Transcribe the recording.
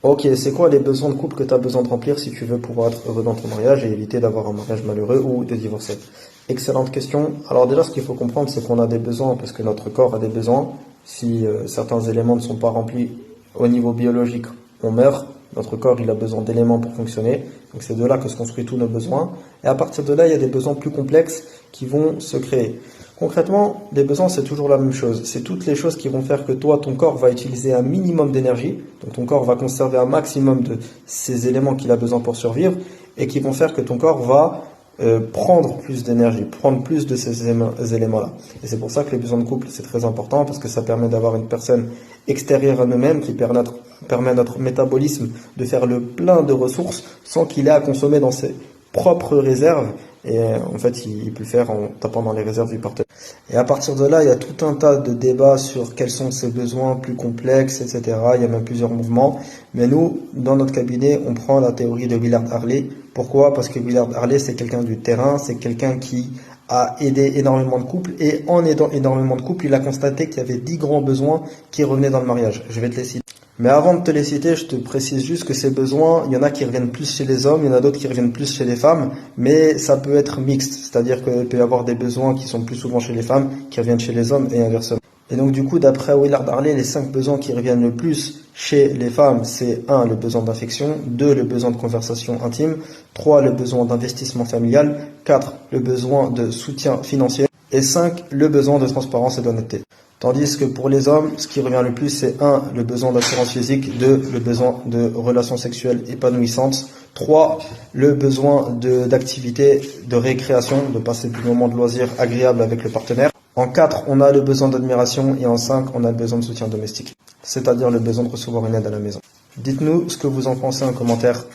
Ok, c'est quoi les besoins de couple que tu as besoin de remplir si tu veux pouvoir être heureux dans ton mariage et éviter d'avoir un mariage malheureux ou de divorcer? Excellente question. Alors déjà, ce qu'il faut comprendre, c'est qu'on a des besoins parce que notre corps a des besoins. Si certains éléments ne sont pas remplis au niveau biologique, on meurt. Notre corps, il a besoin d'éléments pour fonctionner. Donc c'est de là que se construisent tous nos besoins. Et à partir de là, il y a des besoins plus complexes qui vont se créer. Concrètement, les besoins, c'est toujours la même chose. C'est toutes les choses qui vont faire que toi, ton corps va utiliser un minimum d'énergie. Donc ton corps va conserver un maximum de ces éléments qu'il a besoin pour survivre et qui vont faire que ton corps va prendre plus d'énergie, prendre plus de ces éléments-là. Et c'est pour ça que les besoins de couple, c'est très important parce que ça permet d'avoir une personne extérieure à nous-mêmes qui permet à notre métabolisme de faire le plein de ressources sans qu'il ait à consommer dans ses propres réserves. Et en fait, il peut le faire en tapant dans les réserves du partenaire. Et à partir de là, il y a tout un tas de débats sur quels sont ces besoins plus complexes, etc. Il y a même plusieurs mouvements. Mais nous, dans notre cabinet, on prend la théorie de Willard Harley. Pourquoi? Parce que Willard Harley, c'est quelqu'un du terrain, c'est quelqu'un qui a aidé énormément de couples. Et en aidant énormément de couples, il a constaté qu'il y avait 10 grands besoins qui revenaient dans le mariage. Je vais te les citer. Mais avant de te les citer, je te précise juste que ces besoins, il y en a qui reviennent plus chez les hommes, il y en a d'autres qui reviennent plus chez les femmes, mais ça peut être mixte, c'est-à-dire qu'il peut y avoir des besoins qui sont plus souvent chez les femmes, qui reviennent chez les hommes et inversement. Et donc du coup, d'après Willard Harley, les 5 besoins qui reviennent le plus chez les femmes, c'est 1, le besoin d'affection, 2, le besoin de conversation intime, 3, le besoin d'investissement familial, 4, le besoin de soutien financier, et 5, le besoin de transparence et d'honnêteté. Tandis que pour les hommes, ce qui revient le plus, c'est 1, le besoin d'assurance physique, 2, le besoin de relations sexuelles épanouissantes, 3, le besoin d'activité, de récréation, de passer du moment de loisir agréable avec le partenaire. En 4, on a le besoin d'admiration et en 5, on a le besoin de soutien domestique, c'est-à-dire le besoin de recevoir une aide à la maison. Dites-nous ce que vous en pensez en commentaire.